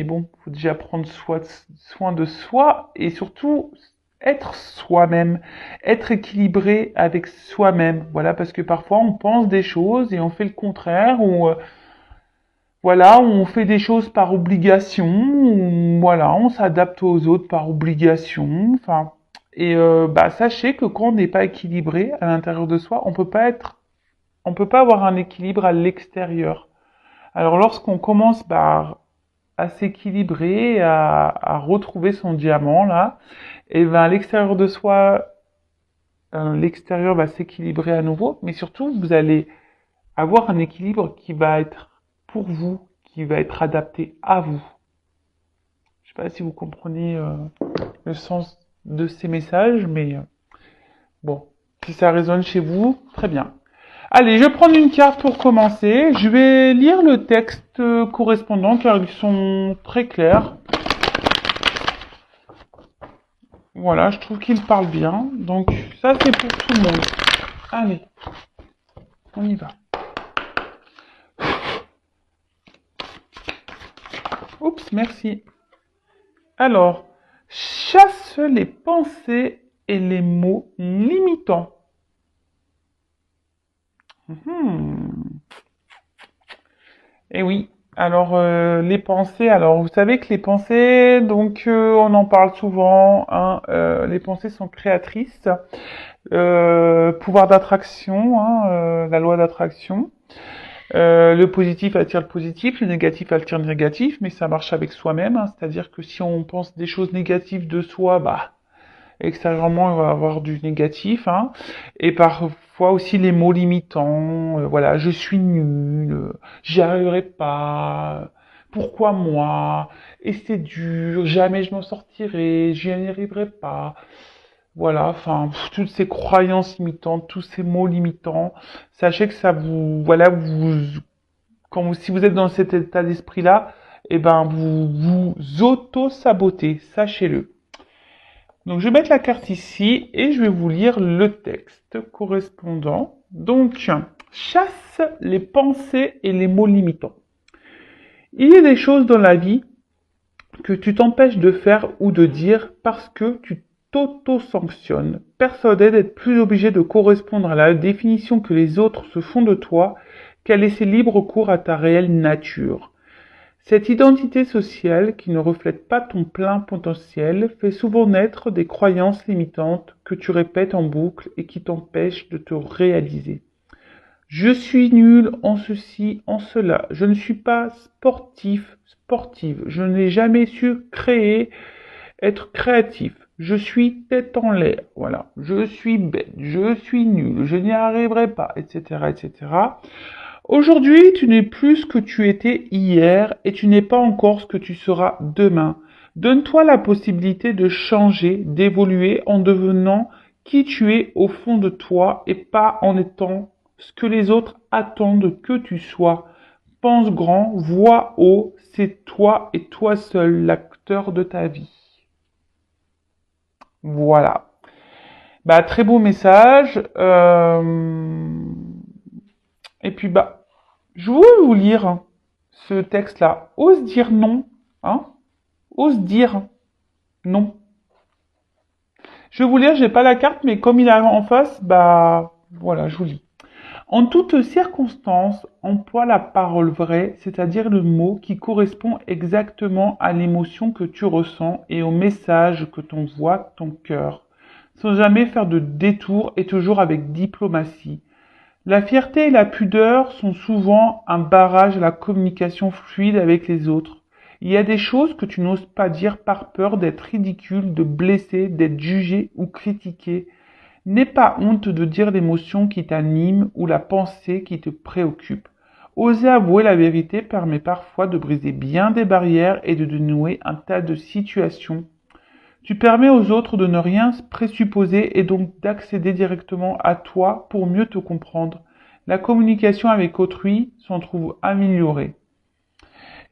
Mais bon, faut déjà prendre soin de soi et surtout être soi-même, être équilibré avec soi-même. Voilà, parce que parfois on pense des choses et on fait le contraire, ou voilà, on fait des choses par obligation, ou voilà, on s'adapte aux autres par obligation. Enfin, et bah sachez que quand on n'est pas équilibré à l'intérieur de soi, on peut pas avoir un équilibre à l'extérieur. Alors lorsqu'on commence à s'équilibrer, à retrouver son diamant là, et ben à l'extérieur de soi, l'extérieur va s'équilibrer à nouveau, mais surtout vous allez avoir un équilibre qui va être pour vous, qui va être adapté à vous. Je sais pas si vous comprenez le sens de ces messages, mais bon, si ça résonne chez vous, très bien. Allez, je vais prendre une carte pour commencer. Je vais lire le texte correspondant car ils sont très clairs. Voilà, je trouve qu'il parle bien. Donc ça, c'est pour tout le monde. Allez, on y va. Oups, merci. Alors, chasse les pensées et les mots limitants. Eh oui. Alors, les pensées. Alors, vous savez que les pensées, donc, on en parle souvent. Hein, les pensées sont créatrices. Pouvoir d'attraction, hein, la loi d'attraction. Le positif attire le positif, le négatif attire le négatif, mais ça marche avec soi-même. Hein, c'est-à-dire que si on pense des choses négatives de soi, bah extérieurement, il va y avoir du négatif. Hein, et parfois aussi les mots limitants. Voilà, je suis nul, j'y arriverai pas. Pourquoi moi? Et c'est dur, jamais je m'en sortirai, j'y arriverai pas. Voilà, enfin, toutes ces croyances limitantes, tous ces mots limitants, sachez que ça vous, voilà, si vous êtes dans cet état d'esprit-là, eh ben, vous auto-sabotez, sachez-le. Donc, je vais mettre la carte ici et je vais vous lire le texte correspondant. Donc, chasse les pensées et les mots limitants. Il y a des choses dans la vie que tu t'empêches de faire ou de dire parce que tu t'auto-sanctionnes, persuadé d'être plus obligé de correspondre à la définition que les autres se font de toi qu'à laisser libre cours à ta réelle nature. Cette identité sociale, qui ne reflète pas ton plein potentiel, fait souvent naître des croyances limitantes que tu répètes en boucle et qui t'empêchent de te réaliser. Je suis nul en ceci, en cela. Je ne suis pas sportive. Je n'ai jamais su être créatif. Je suis tête en l'air. Voilà. Je suis bête. Je suis nul. Je n'y arriverai pas, etc., etc. Aujourd'hui, tu n'es plus ce que tu étais hier et tu n'es pas encore ce que tu seras demain. Donne-toi la possibilité de changer, d'évoluer en devenant qui tu es au fond de toi et pas en étant ce que les autres attendent que tu sois. Pense grand, vois haut, c'est toi et toi seul l'acteur de ta vie. Voilà. Bah, très beau message. Et puis, bah, je veux vous lire ce texte-là. Ose dire non, hein? Ose dire non. Je vais vous lire, j'ai pas la carte, mais comme il est en face, bah, voilà, je vous lis. En toutes circonstances, emploie la parole vraie, c'est-à-dire le mot qui correspond exactement à l'émotion que tu ressens et au message que t'envoie ton cœur, sans jamais faire de détour et toujours avec diplomatie. La fierté et la pudeur sont souvent un barrage à la communication fluide avec les autres. Il y a des choses que tu n'oses pas dire par peur d'être ridicule, de blesser, d'être jugé ou critiqué. N'aie pas honte de dire l'émotion qui t'anime ou la pensée qui te préoccupe. Oser avouer la vérité permet parfois de briser bien des barrières et de dénouer un tas de situations. Tu permets aux autres de ne rien présupposer et donc d'accéder directement à toi pour mieux te comprendre. La communication avec autrui s'en trouve améliorée.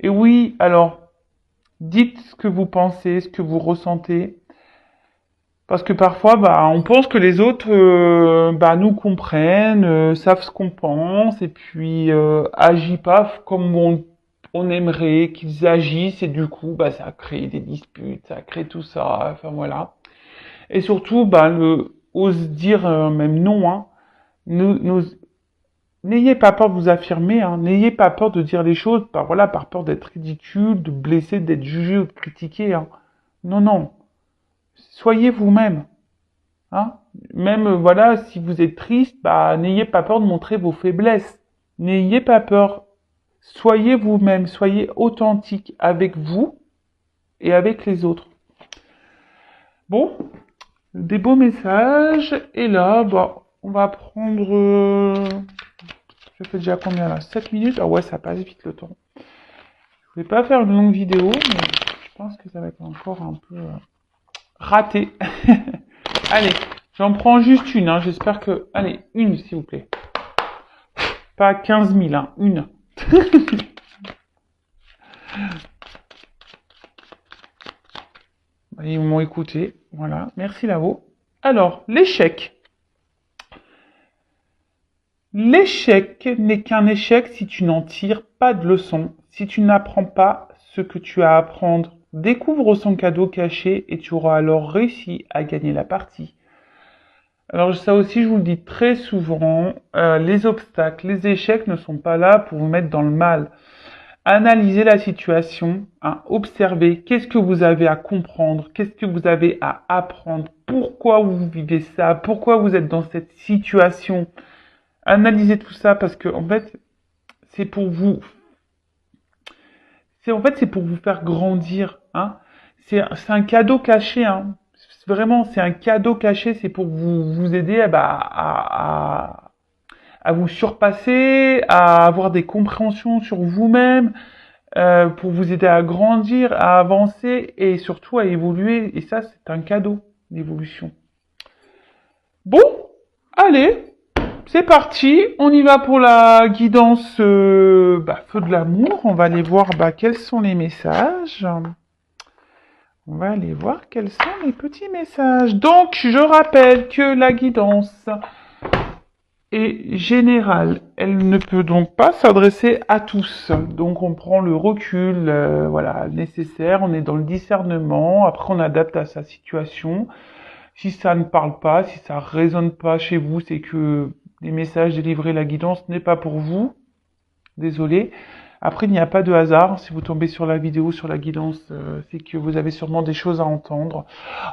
Et oui, alors, dites ce que vous pensez, ce que vous ressentez. Parce que parfois, bah, on pense que les autres, bah, nous comprennent, savent ce qu'on pense, et puis agissent pas comme on aimerait qu'ils agissent et du coup, bah, ça a créé des disputes, ça a créé tout ça, enfin voilà. Et surtout, bah, ose dire même non, hein. N'ayez pas peur de vous affirmer, hein. N'ayez pas peur de dire les choses, par peur d'être ridicule, de blesser, d'être jugé ou de critiquer, hein. Non, non. Soyez vous-même, hein. Même, voilà, si vous êtes triste, bah, n'ayez pas peur de montrer vos faiblesses. N'ayez pas peur. Soyez vous-même, soyez authentique avec vous et avec les autres. Bon, des beaux messages. Et là, bah, on va prendre... je fais déjà combien là? 7 minutes? Ah ouais, ça passe vite le temps. Je vais pas faire une longue vidéo, mais je pense que ça va être encore un peu raté. Allez, j'en prends juste une. Hein. J'espère que... Allez, une s'il vous plaît. Pas 15 000, hein. Une. Ils m'ont écouté. Voilà. Merci là-haut. Alors, l'échec. L'échec n'est qu'un échec si tu n'en tires pas de leçon, si tu n'apprends pas ce que tu as à apprendre. Découvre son cadeau caché et tu auras alors réussi à gagner la partie. Alors ça aussi, je vous le dis très souvent, les obstacles, les échecs ne sont pas là pour vous mettre dans le mal. Analysez la situation, hein, observez qu'est-ce que vous avez à comprendre, qu'est-ce que vous avez à apprendre, pourquoi vous vivez ça, pourquoi vous êtes dans cette situation. Analysez tout ça parce que en fait, c'est pour vous, c'est pour vous faire grandir, hein. C'est un cadeau caché, hein. Vraiment, c'est un cadeau caché, c'est pour vous aider à vous surpasser, à avoir des compréhensions sur vous-même, pour vous aider à grandir, à avancer et surtout à évoluer. Et ça, c'est un cadeau, l'évolution. Bon, allez, c'est parti. On y va pour la guidance Feu de l'amour. On va aller voir quels sont les messages. On va aller voir quels sont les petits messages. Donc, je rappelle que la guidance est générale. Elle ne peut donc pas s'adresser à tous. Donc, on prend le recul nécessaire. On est dans le discernement. Après, on adapte à sa situation. Si ça ne parle pas, si ça résonne pas chez vous, c'est que les messages délivrés, la guidance n'est pas pour vous. Désolé. Après, il n'y a pas de hasard. Si vous tombez sur la vidéo, sur la guidance, c'est que vous avez sûrement des choses à entendre.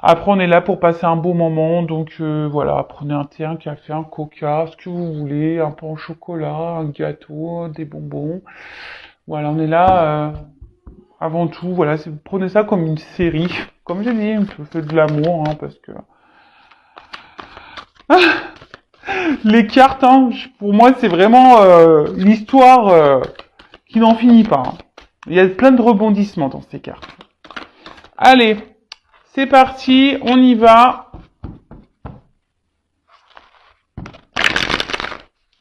Après, on est là pour passer un beau moment. Donc voilà, prenez un thé, un café, un coca, ce que vous voulez, un pain au chocolat, un gâteau, des bonbons. Voilà, on est là avant tout. Voilà, prenez ça comme une série. Comme j'ai dit, un peu de l'amour, hein, parce que... Les cartes, hein, pour moi, c'est vraiment une histoire qui n'en finit pas. Hein. Il y a plein de rebondissements dans ces cartes. Allez, c'est parti, on y va.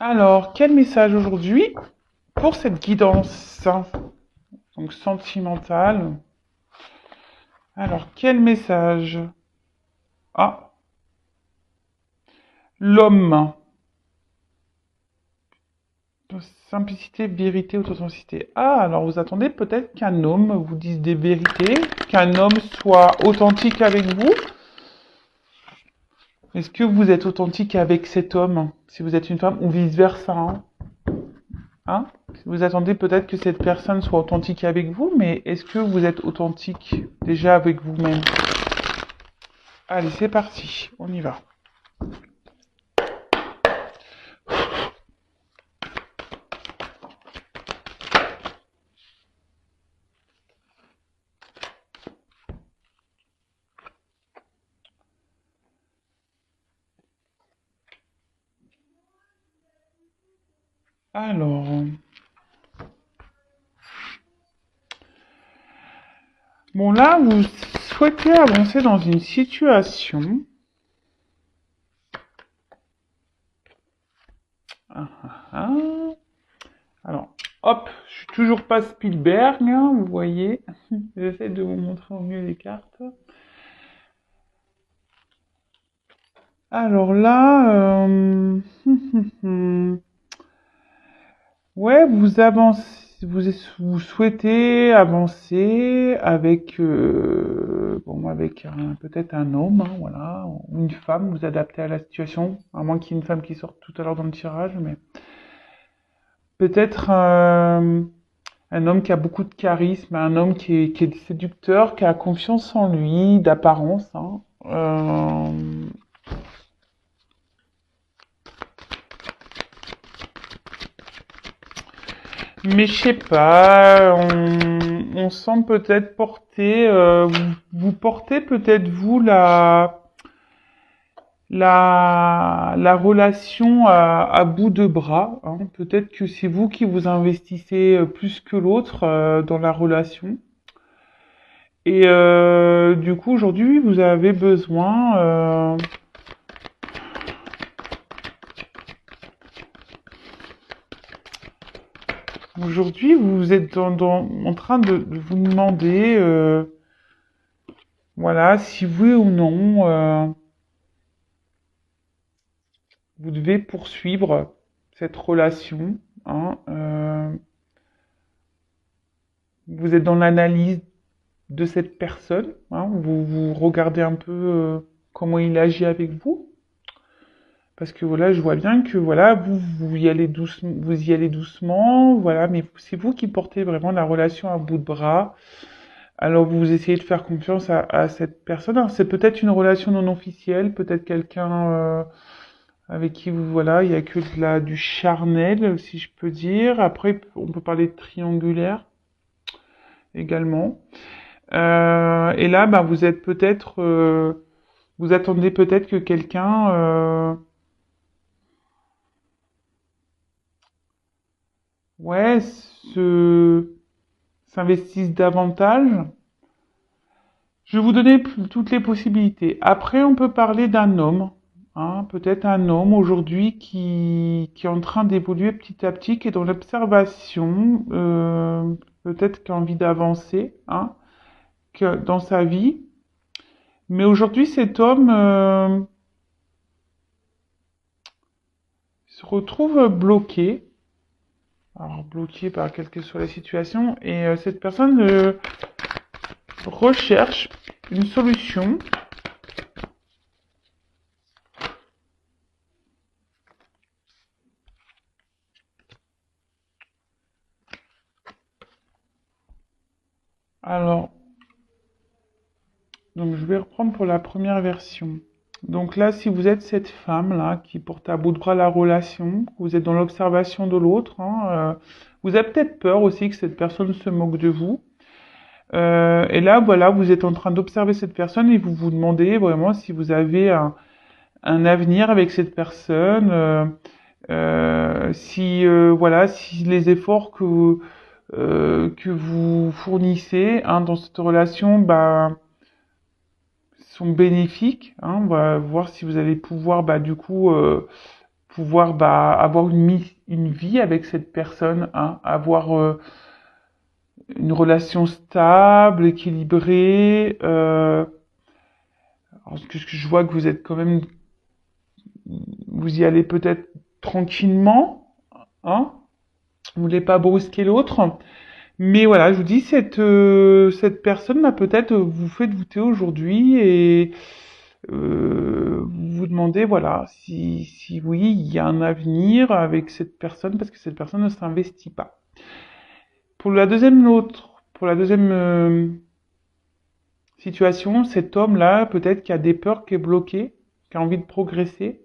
Alors, quel message aujourd'hui pour cette guidance donc sentimentale? Alors, quel message? Ah, l'homme. Simplicité, vérité, authenticité. Ah, alors vous attendez peut-être qu'un homme vous dise des vérités, qu'un homme soit authentique avec vous. Est-ce que vous êtes authentique avec cet homme, si vous êtes une femme, ou vice-versa, hein? Hein? Vous attendez peut-être que cette personne soit authentique avec vous, mais est-ce que vous êtes authentique déjà avec vous-même? Allez, c'est parti, on y va. Alors... Bon, là, vous souhaitez avancer dans une situation. Ah, ah, ah. Alors, hop, je suis toujours pas Spielberg, hein, vous voyez. J'essaie de vous montrer au mieux les cartes. Alors là, ouais, vous souhaitez avancer avec, avec peut-être un homme, hein, voilà, ou une femme, vous adaptez à la situation, à moins qu'il y ait une femme qui sorte tout à l'heure dans le tirage, mais peut-être un homme qui a beaucoup de charisme, un homme qui est séducteur, qui a confiance en lui, d'apparence, hein. Mais je sais pas, on sent peut-être porter, vous portez peut-être vous la relation à bout de bras, hein. Peut-être que c'est vous qui vous investissez plus que l'autre dans la relation. Et du coup, aujourd'hui, vous avez besoin. Aujourd'hui, vous êtes en train de vous demander, voilà, si oui ou non, vous devez poursuivre cette relation, hein. Vous êtes dans l'analyse de cette personne, hein. Vous regardez un peu comment il agit avec vous. Parce que voilà, je vois bien que voilà, vous y allez doucement, vous y allez doucement, voilà, mais c'est vous qui portez vraiment la relation à bout de bras. Alors vous essayez de faire confiance à cette personne. Alors c'est peut-être une relation non officielle, peut-être quelqu'un avec qui vous voilà, il y a que du charnel, si je peux dire. Après, on peut parler de triangulaire également. Et là, bah, vous êtes peut-être, vous attendez peut-être que quelqu'un ouais, s'investissent davantage. Je vais vous donner toutes les possibilités. Après, on peut parler d'un homme, hein, peut-être un homme aujourd'hui qui est en train d'évoluer petit à petit, qui est dans l'observation, peut-être qui a envie d'avancer, hein, dans sa vie. Mais aujourd'hui, cet homme se retrouve bloqué. Alors, bloqué par quelle que soit la situation. Et cette personne recherche une solution. Alors, donc je vais reprendre pour la première version. Donc là, si vous êtes cette femme-là qui porte à bout de bras la relation, vous êtes dans l'observation de l'autre, hein, vous avez peut-être peur aussi que cette personne se moque de vous. Et là, voilà, vous êtes en train d'observer cette personne et vous vous demandez vraiment si vous avez un avenir avec cette personne, si voilà, si les efforts que vous fournissez, hein, dans cette relation, bah, sont bénéfiques, hein. On va voir si vous allez pouvoir, bah, du coup, pouvoir bah, avoir une vie avec cette personne, hein, avoir une relation stable, équilibrée. Parce que je vois que vous êtes quand même, vous y allez peut-être tranquillement, hein. Vous voulez pas brusquer l'autre. Mais voilà, je vous dis, cette personne, bah, peut-être vous fait douter aujourd'hui et vous vous demandez, voilà, si oui, il y a un avenir avec cette personne parce que cette personne ne s'investit pas. Pour la deuxième situation, cet homme-là, peut-être qui a des peurs, qui est bloqué, qui a envie de progresser,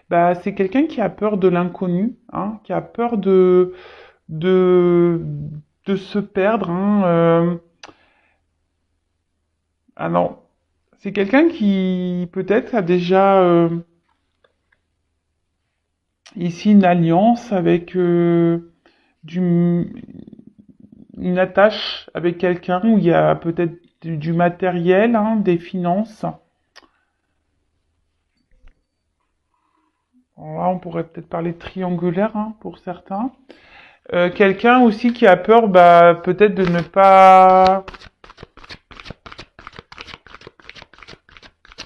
bah, c'est quelqu'un qui a peur de l'inconnu, hein, qui a peur de, de se perdre, hein, alors, c'est quelqu'un qui peut-être a déjà ici une alliance avec du, une attache avec quelqu'un où il y a peut-être du matériel, hein, des finances. Alors là, on pourrait peut-être parler de triangulaire, hein, pour certains. Quelqu'un aussi qui a peur, bah, peut-être de ne pas,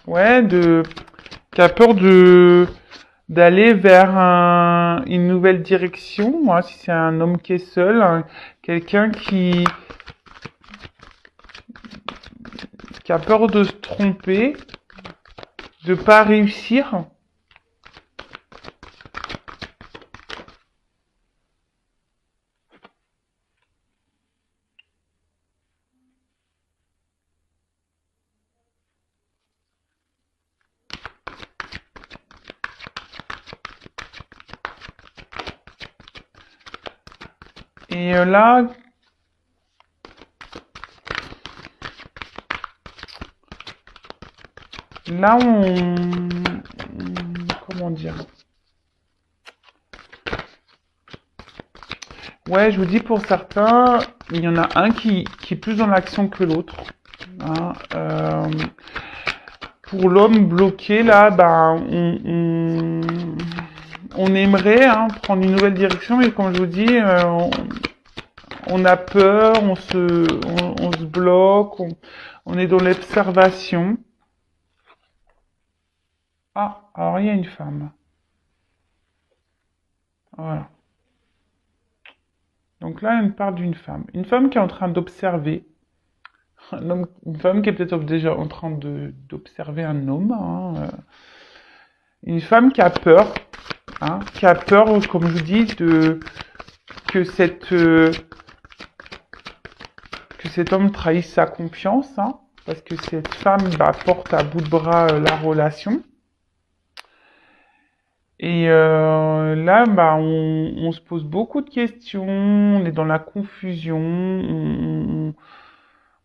ouais, qui a peur d'aller vers une nouvelle direction. Moi, si c'est un homme qui est seul, quelqu'un qui a peur de se tromper, de pas réussir. Et là, comment dire? Ouais, je vous dis pour certains, il y en a un qui est plus dans l'action que l'autre. Hein. Pour l'homme bloqué, là, on aimerait prendre une nouvelle direction, mais comme je vous dis, on a peur, on se bloque, on est dans l'observation. Ah, alors il y a une femme. Voilà. Donc là, on parle d'une femme. Une femme qui est en train d'observer. Une femme qui est peut-être déjà en train d'observer un homme. Une femme qui a peur. Qui a peur, comme je vous dis, que cet homme trahisse sa confiance. Parce que cette femme porte à bout de bras la relation. Et là, on se pose beaucoup de questions, on est dans la confusion,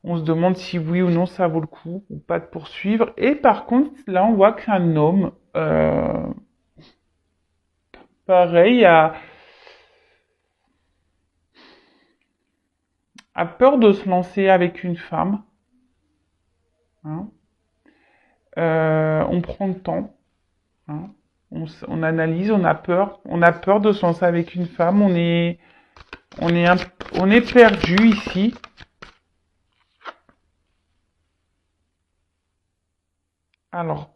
on se demande si oui ou non ça vaut le coup ou pas de poursuivre. Et par contre, là, on voit qu'un homme, pareil, a peur de se lancer avec une femme. Hein. On prend le temps. Hein. On analyse, on a peur de se lancer avec une femme. On est perdu ici. Alors,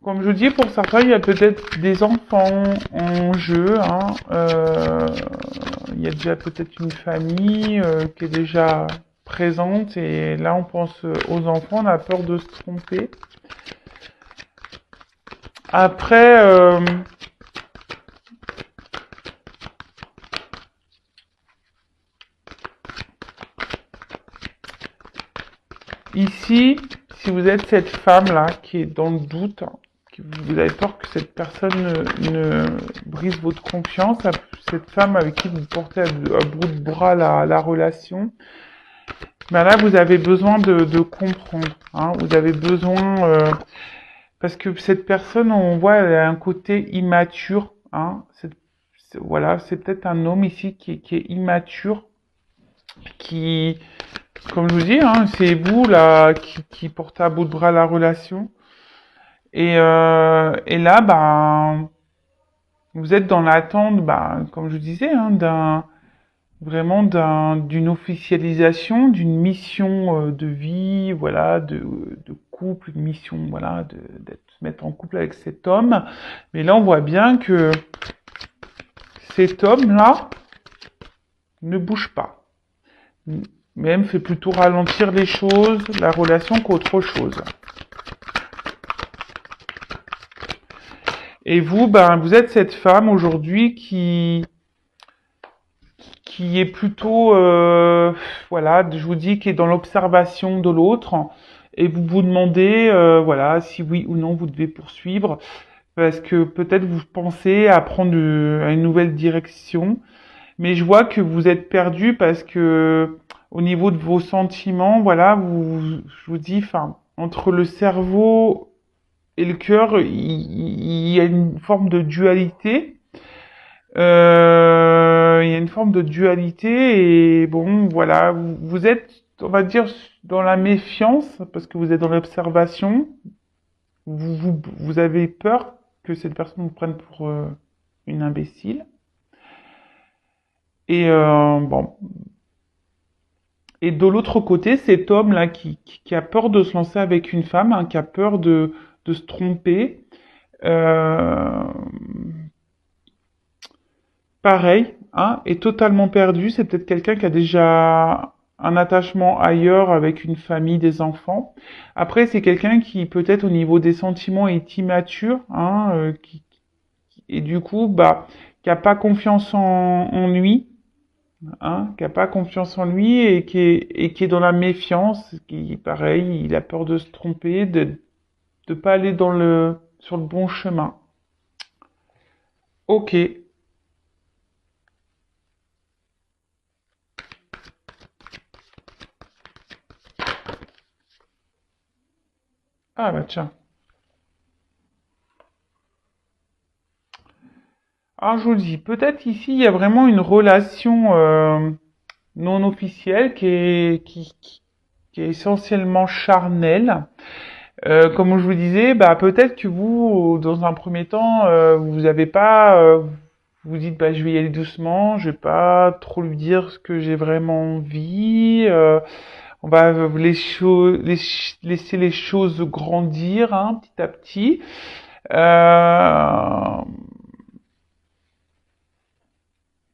comme je dis, pour certains, il y a peut-être des enfants en jeu. Il y a déjà peut-être une famille qui est déjà présente. Et là, on pense aux enfants, on a peur de se tromper. Après, ici, si vous êtes cette femme-là qui est dans le doute, vous avez peur que cette personne ne brise votre confiance, cette femme avec qui vous portez à bout de bras la relation, là, vous avez besoin de comprendre. Vous avez besoin... parce que cette personne, on voit, elle a un côté immature. Voilà, c'est peut-être un homme ici qui est immature, qui... Comme je vous dis, c'est vous là qui portez à bout de bras la relation. Et là, vous êtes dans l'attente, comme je disais, d'une officialisation, d'une mission de vie, voilà, de couple, une mission, voilà, d'être se mettre en couple avec cet homme. Mais là, on voit bien que cet homme-là ne bouge pas. Même fait plutôt ralentir les choses, la relation qu'autre chose. Et vous, vous êtes cette femme aujourd'hui qui est plutôt, voilà, je vous dis, qui est dans l'observation de l'autre, et vous vous demandez, voilà, si oui ou non vous devez poursuivre, parce que peut-être vous pensez à prendre à une nouvelle direction, mais je vois que vous êtes perdu parce que au niveau de vos sentiments, voilà, je vous dis, enfin, entre le cerveau et le cœur, il y a une forme de dualité. Il y a une forme de dualité et bon, voilà, vous êtes, on va dire, dans la méfiance parce que vous êtes dans l'observation. Vous avez peur que cette personne vous prenne pour une imbécile. Et bon. Et de l'autre côté, cet homme-là qui a peur de se lancer avec une femme, qui a peur de de se tromper. Euh, Pareil, hein, est totalement perdu. C'est peut-être quelqu'un qui a déjà un attachement ailleurs avec une famille, des enfants. Après, c'est quelqu'un qui peut-être au niveau des sentiments est immature, hein, et du coup, bah, qui a pas confiance en lui, hein, qui a pas confiance en lui et qui est dans la méfiance, qui, pareil, il a peur de se tromper, de pas aller sur le bon chemin. Ok. Ah bah tiens. Alors je vous le dis, peut-être ici il y a vraiment une relation non officielle qui est essentiellement charnelle. Comme je vous disais, bah peut-être que vous, dans un premier temps, vous n'avez pas, vous dites bah je vais y aller doucement, je vais pas trop lui dire ce que j'ai vraiment envie. On va laisser les choses grandir hein, petit à petit. Euh,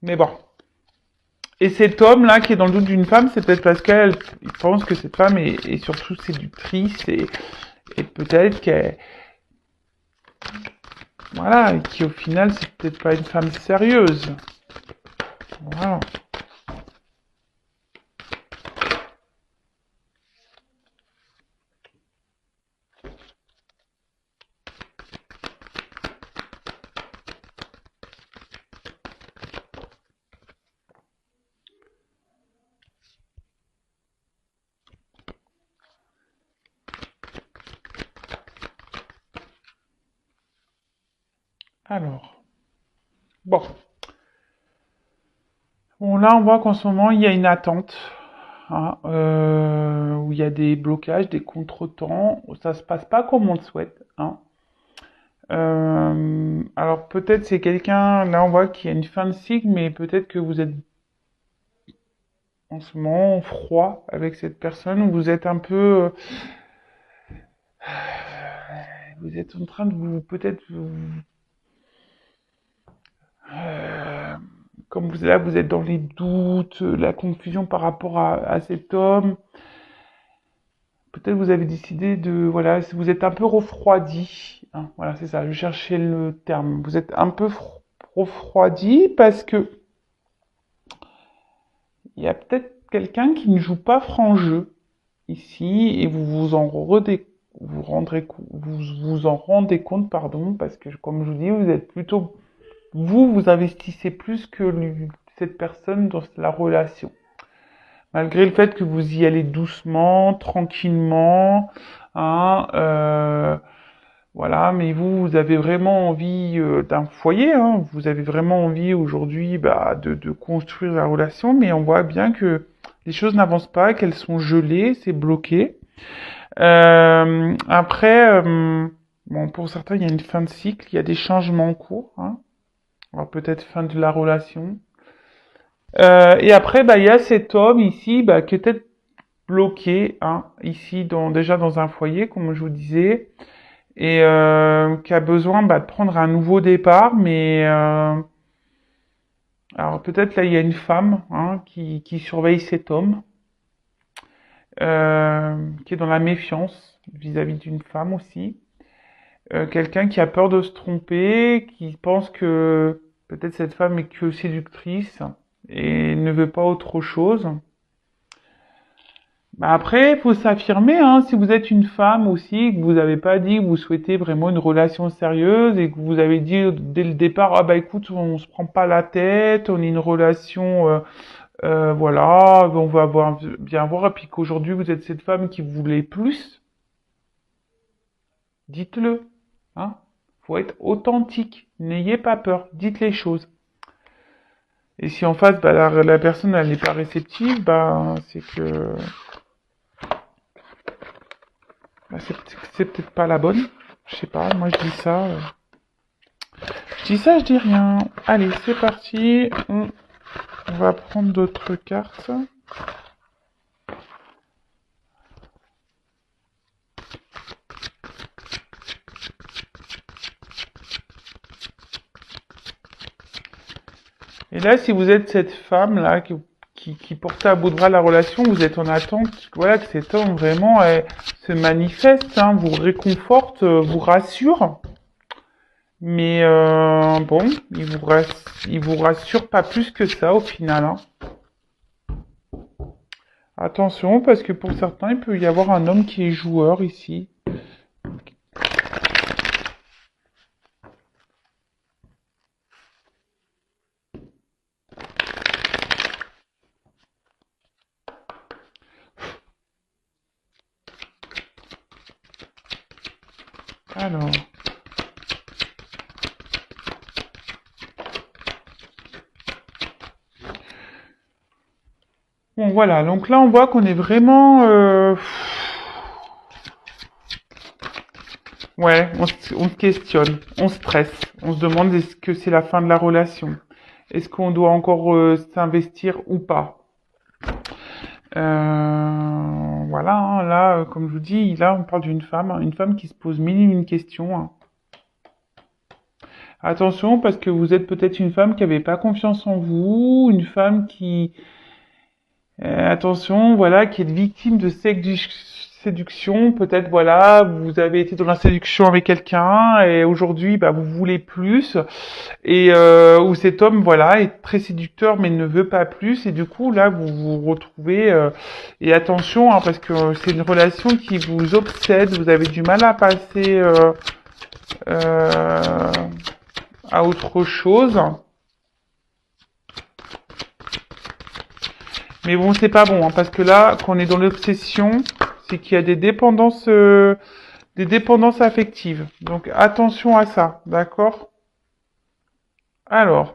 mais bon. Et cet homme-là qui est dans le doute d'une femme, c'est peut-être parce qu'elle il pense que cette femme est surtout séductrice et peut-être qu'elle, voilà, et qui au final c'est peut-être pas une femme sérieuse. Voilà. Alors, bon. Bon, là on voit qu'en ce moment il y a une attente, hein, où il y a des blocages, des contretemps. Ça se passe pas comme on le souhaite, hein. Alors peut-être c'est quelqu'un, là on voit qu'il y a une fin de cycle, mais peut-être que vous êtes en ce moment froid avec cette personne, ou vous êtes un peu, vous êtes en train de vous, peut-être, euh, comme vous là, vous êtes dans les doutes, la confusion par rapport à cet homme. Peut-être vous avez décidé de, voilà, si vous êtes un peu refroidi, hein, voilà, c'est ça, je cherchais le terme. Vous êtes un peu refroidi parce que il y a peut-être quelqu'un qui ne joue pas franc jeu ici et vous rendrez vous en rendez compte, pardon, parce que comme je vous dis, vous êtes plutôt vous investissez plus que cette personne dans la relation. Malgré le fait que vous y allez doucement, tranquillement, hein, voilà, mais vous avez vraiment envie d'un foyer, hein, vous avez vraiment envie aujourd'hui bah, de construire la relation, mais on voit bien que les choses n'avancent pas, qu'elles sont gelées, c'est bloqué. Après, bon, pour certains, il y a une fin de cycle, il y a des changements en cours, hein. Alors peut-être fin de la relation. Et après, bah, il y a cet homme ici, bah, qui est peut-être bloqué, hein, ici, déjà dans un foyer, comme je vous disais, et qui a besoin bah, de prendre un nouveau départ, mais alors peut-être là, il y a une femme hein, qui surveille cet homme, qui est dans la méfiance vis-à-vis d'une femme aussi. Quelqu'un qui a peur de se tromper, qui pense que peut-être cette femme est que séductrice et ne veut pas autre chose. Bah après, il faut s'affirmer, hein, si vous êtes une femme aussi, que vous n'avez pas dit que vous souhaitez vraiment une relation sérieuse et que vous avez dit dès le départ, ah bah écoute, on se prend pas la tête, on est une relation, voilà, on va avoir, bien voir, et puis qu'aujourd'hui vous êtes cette femme qui voulait plus, dites-le, hein. Faut être authentique, n'ayez pas peur, dites les choses. Et si en face, bah, la personne elle n'est pas réceptive, bah c'est que bah, c'est peut-être pas la bonne. Je sais pas, moi je dis ça. Je dis ça, je dis rien. Allez, c'est parti. On va prendre d'autres cartes. Et là, si vous êtes cette femme-là qui portait à bout de bras la relation, vous êtes en attente, voilà, que cet homme vraiment se manifeste, hein, vous réconforte, vous rassure. Mais bon, il vous rassure pas plus que ça au final, hein. Attention, parce que pour certains, il peut y avoir un homme qui est joueur ici. Alors, bon voilà, donc là on voit qu'on est vraiment... ouais, on se questionne, on stresse, on se demande est-ce que c'est la fin de la relation? Est-ce qu'on doit encore s'investir ou pas? Voilà, hein, là, comme je vous dis, là on parle d'une femme, hein, une femme qui se pose mille et une questions, hein. Attention, parce que vous êtes peut-être une femme qui n'avait pas confiance en vous, une femme qui, attention, voilà, qui est victime de séduction. Peut-être, voilà, vous avez été dans la séduction avec quelqu'un et aujourd'hui, bah, vous voulez plus. Et où cet homme, voilà, est très séducteur mais ne veut pas plus. Et du coup, là, vous vous retrouvez. Et attention, hein, parce que c'est une relation qui vous obsède. Vous avez du mal à passer euh, à autre chose. Mais bon, c'est pas bon, hein, parce que là, quand on est dans l'obsession, c'est qu'il y a des dépendances affectives. Donc attention à ça, d'accord? Alors,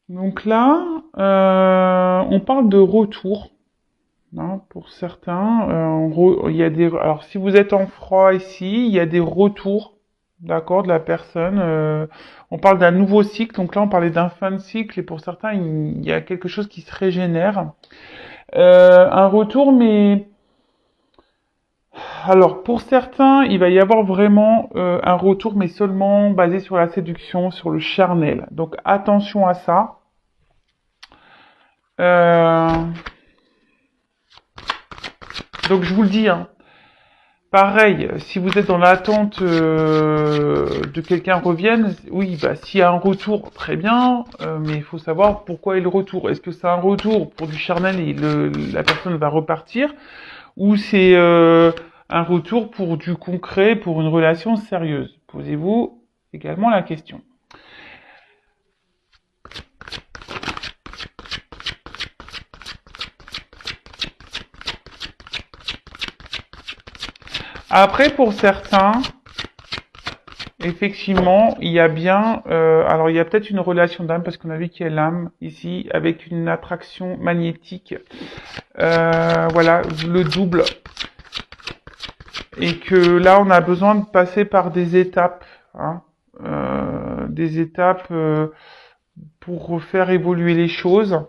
donc là, on parle de retour, hein, pour certains. Il y a des, alors si vous êtes en froid ici, il y a des retours, d'accord, de la personne. On parle d'un nouveau cycle, donc là on parlait d'un fin de cycle, et pour certains, il y a quelque chose qui se régénère. Un retour, mais alors pour certains, il va y avoir vraiment un retour, mais seulement basé sur la séduction, sur le charnel. Donc attention à ça. Euh, donc je vous le dis, hein, pareil, si vous êtes dans l'attente de quelqu'un revienne, oui, bah s'il y a un retour, très bien, mais il faut savoir pourquoi est le retour. Est-ce que c'est un retour pour du charnel et la personne va repartir, ou c'est un retour pour du concret, pour une relation sérieuse? Posez-vous également la question. Après, pour certains, effectivement, il y a bien, alors il y a peut-être une relation d'âme parce qu'on a vu qu'il y a l'âme ici avec une attraction magnétique, voilà, le double, et que là on a besoin de passer par hein, des étapes pour faire évoluer les choses.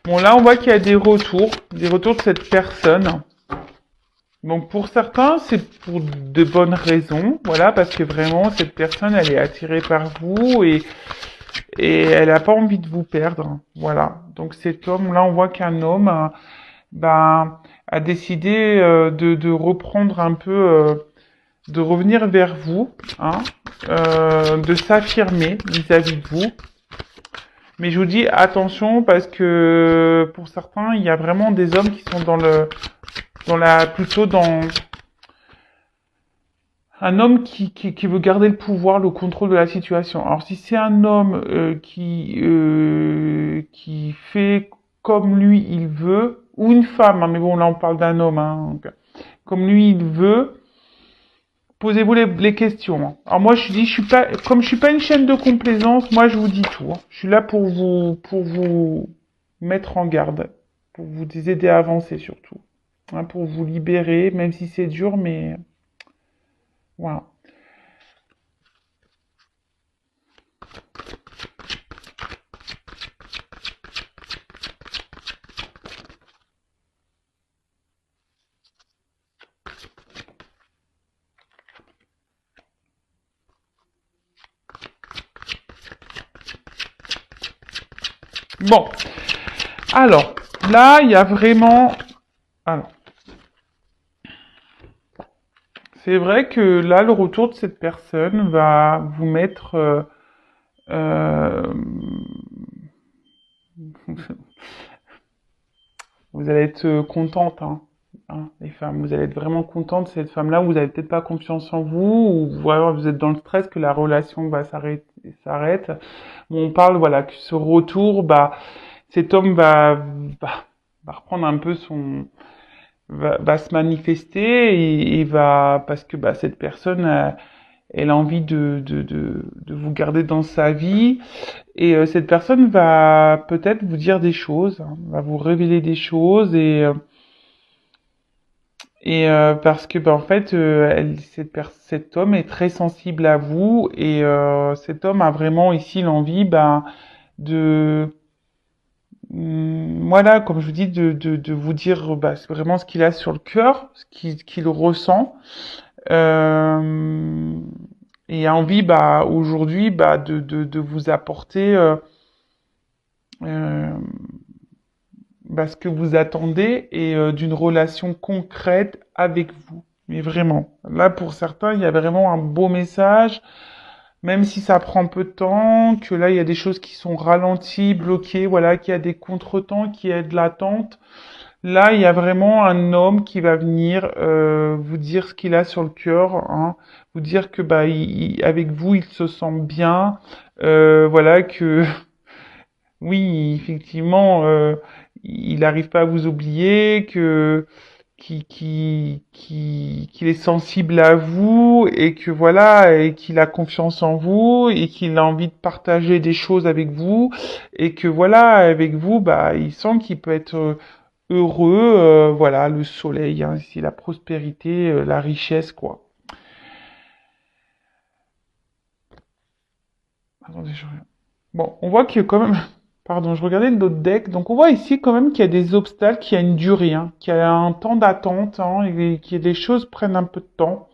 Bon là on voit qu'il y a des retours de cette personne. Donc pour certains, c'est pour de bonnes raisons, voilà, parce que vraiment cette personne, elle est attirée par vous et elle n'a pas envie de vous perdre, voilà. Donc cet homme, là, on voit qu'un homme, ben, a décidé de reprendre un peu, de revenir vers vous, hein, de s'affirmer vis-à-vis de vous. Mais je vous dis attention parce que pour certains, il y a vraiment des hommes qui sont plutôt dans un homme qui veut garder le pouvoir, le contrôle de la situation. Alors si c'est un homme qui fait comme lui il veut, ou une femme, hein, mais bon là on parle d'un homme, hein, donc, comme lui il veut, posez-vous les questions, hein. Alors moi je dis, je suis pas, comme je suis pas une chaîne de complaisance, moi je vous dis tout, hein. Je suis là pour vous mettre en garde, pour vous aider à avancer surtout, hein, pour vous libérer, même si c'est dur, mais voilà. Bon, alors, là, il y a vraiment... Alors, c'est vrai que là, le retour de cette personne va vous mettre... euh, vous allez être contente, hein, les femmes. Vous allez être vraiment contente de cette femme-là. Vous n'avez peut-être pas confiance en vous, ou voilà, vous êtes dans le stress que la relation va s'arrête. Bon, on parle, voilà, que ce retour, bah, cet homme va reprendre un peu va se manifester et va, parce que bah, cette personne, elle a envie de vous garder dans sa vie. Et cette personne va peut-être vous dire des choses, hein, va vous révéler des choses parce que bah, en fait cet homme est très sensible à vous et cet homme a vraiment ici l'envie bah, de voilà, comme je vous dis, de vous dire bah, c'est vraiment ce qu'il a sur le cœur, qu'il ressent. Euh, et a envie bah, aujourd'hui bah, de vous apporter euh, bah, ce que vous attendez et d'une relation concrète avec vous. Mais vraiment, là pour certains, il y a vraiment un beau message, même si ça prend peu de temps, que là il y a des choses qui sont ralenties, bloquées, voilà, qu'il y a des contretemps, qu'il y a de l'attente. Là, il y a vraiment un homme qui va venir vous dire ce qu'il a sur le cœur, hein, vous dire que bah avec vous, il se sent bien, voilà que oui, effectivement, il n'arrive pas à vous oublier, qu'il est sensible à vous et que voilà, et qu'il a confiance en vous et qu'il a envie de partager des choses avec vous et que voilà, avec vous, bah, il sent qu'il peut être heureux, voilà, le soleil, hein, ici, la prospérité, la richesse, quoi. Attendez, bon, on voit qu'il y a quand même... Pardon, je regardais d'autres decks. Donc on voit ici quand même qu'il y a des obstacles, qu'il y a une durée, hein, qu'il y a un temps d'attente, hein, et que les choses prennent un peu de temps.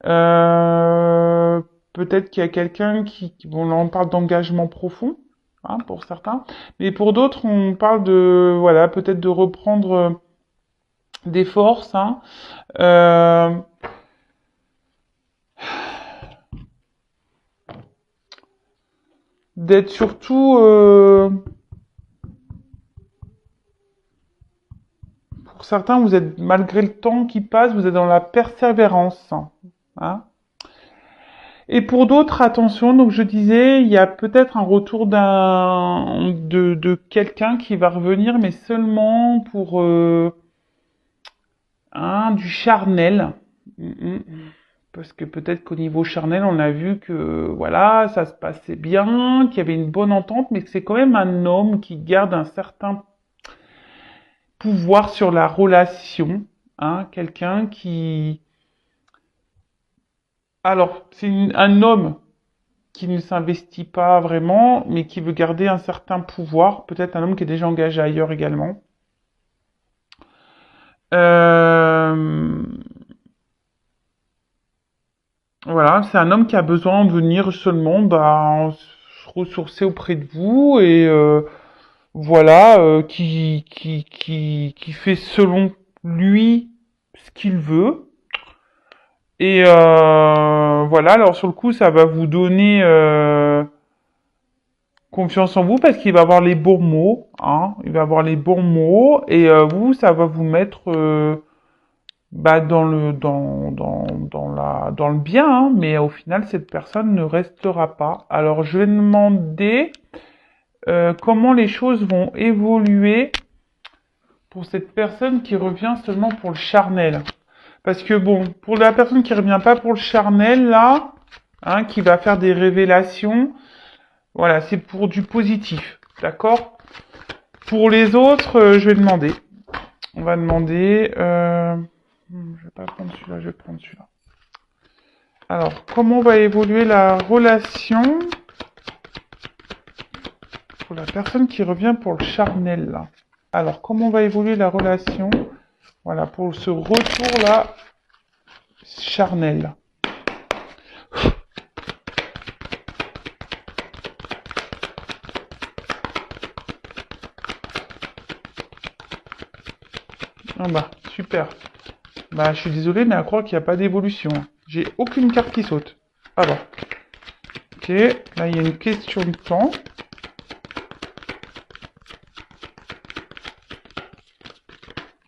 Euh, Peut-être qu'il y a quelqu'un bon là on parle d'engagement profond, hein, pour certains, mais pour d'autres on parle de, voilà, peut-être de reprendre des forces, hein. Euh, D'être surtout pour certains, vous êtes, malgré le temps qui passe, vous êtes dans la persévérance, hein. Et pour d'autres, attention, donc je disais, il y a peut-être un retour de quelqu'un qui va revenir, mais seulement pour du charnel. Mm. Parce que peut-être qu'au niveau charnel, on a vu que voilà, ça se passait bien, qu'il y avait une bonne entente, mais que c'est quand même un homme qui garde un certain pouvoir sur la relation, hein, quelqu'un qui... Alors, c'est un homme qui ne s'investit pas vraiment, mais qui veut garder un certain pouvoir, peut-être un homme qui est déjà engagé ailleurs également. Euh, voilà, c'est un homme qui a besoin de venir seulement bah, se ressourcer auprès de vous et voilà, qui fait selon lui ce qu'il veut. Et voilà, alors sur le coup, ça va vous donner confiance en vous parce qu'il va avoir les bons mots, hein. Il va avoir les bons mots et vous, ça va vous mettre bah, dans le bien, hein. Mais au final, cette personne ne restera pas. Alors, je vais demander comment les choses vont évoluer pour cette personne qui revient seulement pour le charnel. Parce que bon, pour la personne qui revient pas pour le charnel, là, hein, qui va faire des révélations, voilà, c'est pour du positif, d'accord? Pour les autres, je vais demander. On va demander... je vais pas prendre celui-là, je vais prendre celui-là. Alors, comment va évoluer la relation pour la personne qui revient pour le charnel, là? Alors, comment va évoluer la relation, voilà, pour ce retour-là, charnel? bah, super. Bah, je suis désolé, mais à croire qu'il n'y a pas d'évolution. J'ai aucune carte qui saute. Ah bon. Ok, là, il y a une question de temps.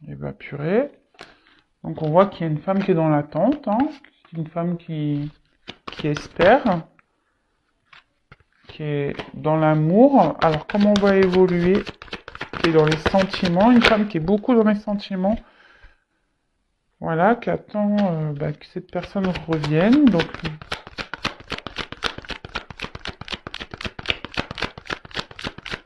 Et bah, purée. Donc, on voit qu'il y a une femme qui est dans l'attente. Hein. Une femme qui espère. Qui est dans l'amour. Alors, comment on va évoluer? Qui est dans les sentiments. Une femme qui est beaucoup dans les sentiments. Voilà, qui attend bah, que cette personne revienne. Donc,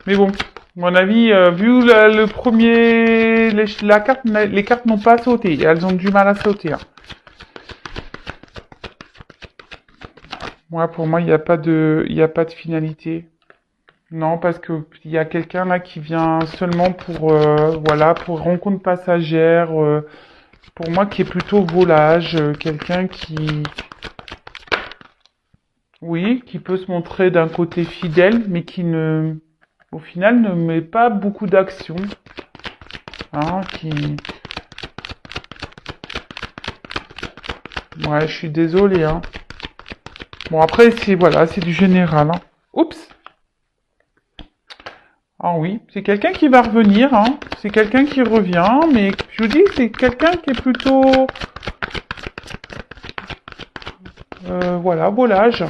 mais bon, à mon avis, vu le premier, la carte, les cartes n'ont pas sauté. Elles ont du mal à sauter. Hein. Moi, pour moi, il n'y a pas de finalité. Non, parce que il y a quelqu'un là qui vient seulement pour, voilà, pour rencontre passagère. Pour moi, qui est plutôt volage, quelqu'un qui, oui, qui peut se montrer d'un côté fidèle, mais qui ne, au final, ne met pas beaucoup d'action. Hein, qui, ouais, je suis désolé, hein. Bon, après, c'est, voilà, c'est du général, hein. Oups! Ah oui, c'est quelqu'un qui va revenir, hein. C'est quelqu'un qui revient, mais je vous dis, c'est quelqu'un qui est plutôt, voilà, volage.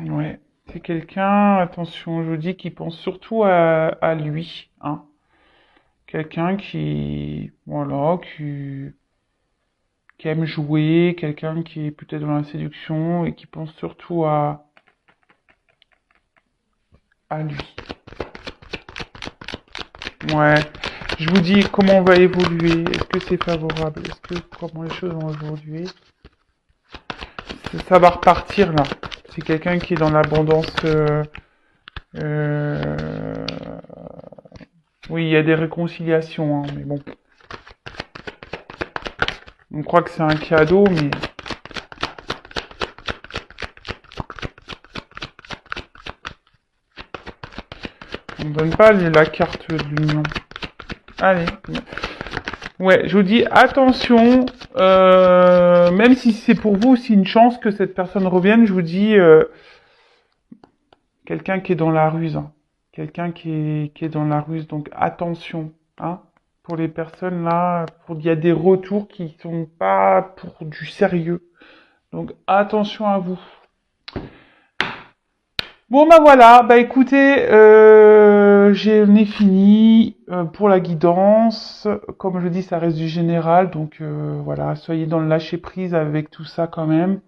Ouais, c'est quelqu'un, attention, je vous dis, qui pense surtout à lui, hein. Quelqu'un qui, voilà, qui aime jouer, quelqu'un qui est peut-être dans la séduction et qui pense surtout à lui. Ouais, je vous dis comment on va évoluer. Est-ce que c'est favorable? Est-ce que comment les choses vont évoluer? Ça va repartir là. C'est quelqu'un qui est dans l'abondance. Euh, Oui, il y a des réconciliations, hein, mais bon. On croit que c'est un cadeau, mais on ne donne pas la carte de l'union. Allez. Ouais, je vous dis attention. Même si c'est pour vous, c'est une chance que cette personne revienne. Je vous dis quelqu'un qui est dans la ruse. Hein. Quelqu'un qui est dans la ruse. Donc attention. Hein. Pour les personnes là, il y a des retours qui sont pas pour du sérieux. Donc attention à vous. Bon bah voilà, bah écoutez, j'en ai fini pour la guidance. Comme je dis, ça reste du général, donc voilà, soyez dans le lâcher prise avec tout ça quand même.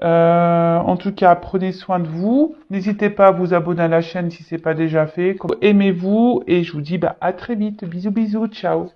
En tout cas, prenez soin de vous. N'hésitez pas à vous abonner à la chaîne si c'est pas déjà fait. Aimez-vous et je vous dis bah à très vite. Bisous bisous, ciao.